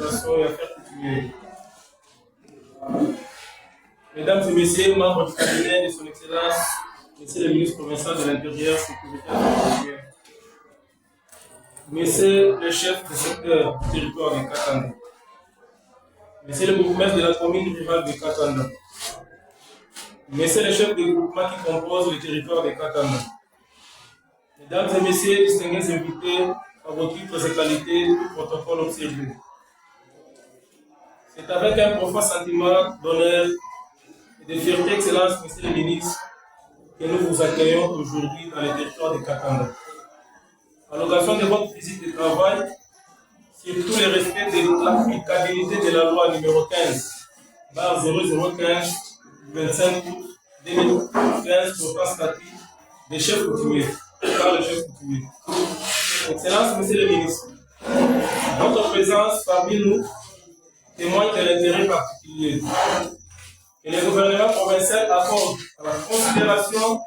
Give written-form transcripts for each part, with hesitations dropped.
d'administration et affaires coutumières. Mesdames et messieurs, membres du cabinet de son Excellence, Monsieur le ministre provincial de l'Intérieur, Sécurité et Intérieur, Monsieur le chef du secteur du territoire de Katanga, Monsieur le bourgmestre de la commune rurale de Katanga, Monsieur le chef des groupements qui composent le territoire de Katanga, Mesdames et messieurs, distingués invités, à vos titres et qualités, tout protocole observé. C'est avec un profond sentiment d'honneur et de fierté, Excellence, Monsieur le ministre, que nous vous accueillons aujourd'hui dans le territoire de Katanga. À l'occasion de votre visite de travail, surtout le respect de l'applicabilité de la loi numéro 15/0015 du 25 août 2015 portant statut des chefs coutumiers par le chef coutumier. Excellence, Monsieur le ministre, votre présence parmi nous témoigne de l'intérêt particulier que le gouvernement provincial accorde à la considération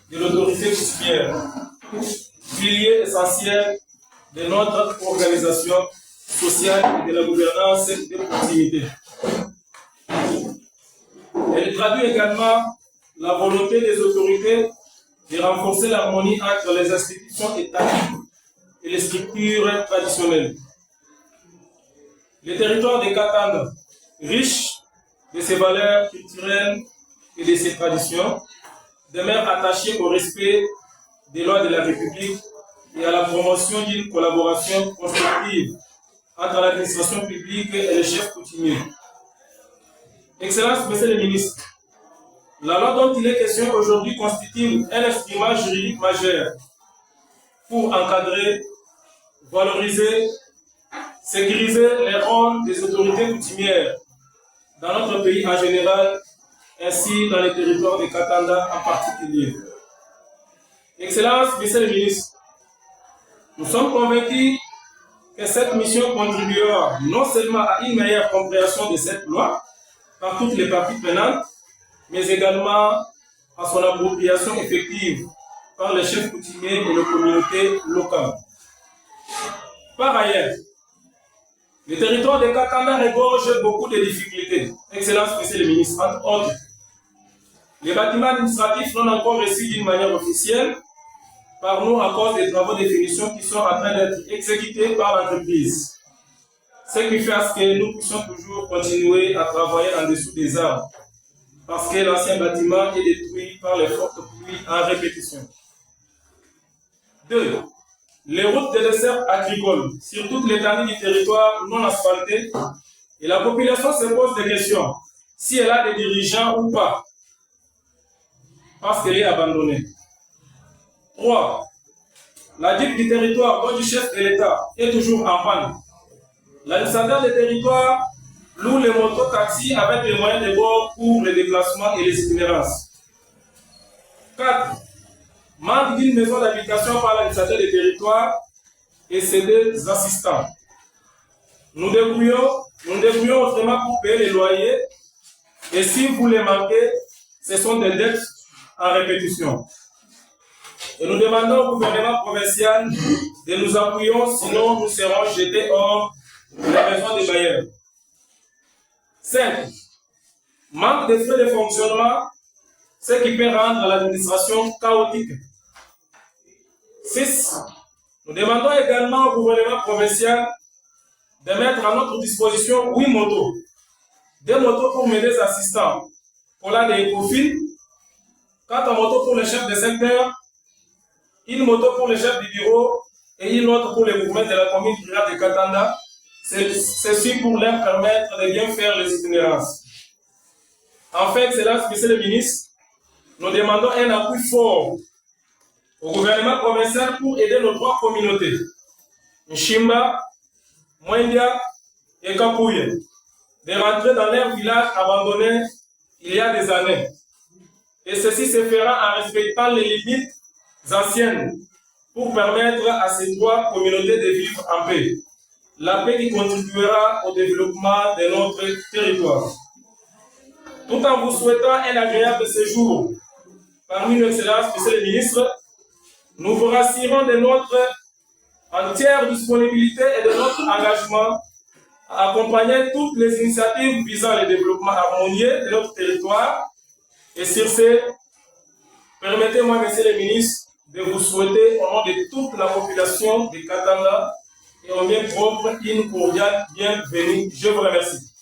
de l'autorité coutumière, pilier essentiel de notre organisation sociale et de la gouvernance de proximité. Elle traduit également la volonté des autorités de renforcer l'harmonie entre les institutions étatiques et les structures traditionnelles. Le territoire de Katanga, riche de ses valeurs culturelles et de ses traditions, demeure attaché au respect des lois de la République et à la promotion d'une collaboration constructive entre l'administration publique et les chefs coutumiers. Excellence, Monsieur le ministre, la loi dont il est question aujourd'hui constitue un instrument juridique majeur pour encadrer, valoriser, sécuriser les rôles des autorités coutumières dans notre pays en général, ainsi dans les territoires de Katanga en particulier. Excellence, Monsieur le ministre, nous sommes convaincus que cette mission contribuera non seulement à une meilleure compréhension de cette loi par toutes les parties prenantes, mais également à son appropriation effective par les chefs coutumiers et les communautés locales. Par ailleurs, le territoire de Katanga regorge beaucoup de difficultés. Excellence, Monsieur le ministre, entre autres, les bâtiments administratifs non encore reçus d'une manière officielle par nous à cause des travaux de finition qui sont en train d'être exécutés par l'entreprise. Ce qui fait à ce que nous puissions toujours continuer à travailler en dessous des arbres, parce que l'ancien bâtiment est détruit par les fortes pluies en répétition. 2. Les routes de dessert agricole sur toute l'étendue du territoire non asphalté, et la population se pose des questions si elle a des dirigeants ou pas, parce qu'elle est abandonnée. 3. La dite du territoire dont du chef de l'État est toujours en panne. L'administrateur des territoires loue les motos-taxis avec les moyens de bord pour les déplacements et les itinérances. 4. Manque d'une maison d'habitation par l'administrateur des territoires et ses deux assistants. Nous débrouillons autrement pour payer les loyers, et si vous les manquez, ce sont des dettes en répétition. Et nous demandons au gouvernement provincial de nous appuyer, sinon nous serons jetés hors de la maison des bailleurs. 5. Manque de frais de fonctionnement, ce qui peut rendre l'administration chaotique. 6. Nous demandons également au gouvernement provincial de mettre à notre disposition 8 motos. 2 motos pour mes deux assistants, pour la des profils, 4 motos pour le chef de secteur, une moto pour le chef du bureau et une autre pour les mouvements de la commune rurale de Katanga. Ceci pour leur permettre de bien faire les itinérances. Enfin, Excellence, Monsieur le ministre, nous demandons un appui fort au gouvernement provincial pour aider nos 3 communautés, Nshimba, Mwendia et Kapouye, de rentrer dans leur village abandonné il y a des années. Et ceci se fera en respectant les limites anciennes pour permettre à ces 3 communautés de vivre en paix. La paix qui contribuera au développement de notre territoire. Tout en vous souhaitant un agréable séjour parmi nos excellences, Monsieur le ministre, nous vous rassurons de notre entière disponibilité et de notre engagement à accompagner toutes les initiatives visant le développement harmonieux de notre territoire. Et sur ce, permettez-moi, Monsieur le ministre, de vous souhaiter au nom de toute la population de Katanga et au mien propre une cordiale bienvenue. Je vous remercie.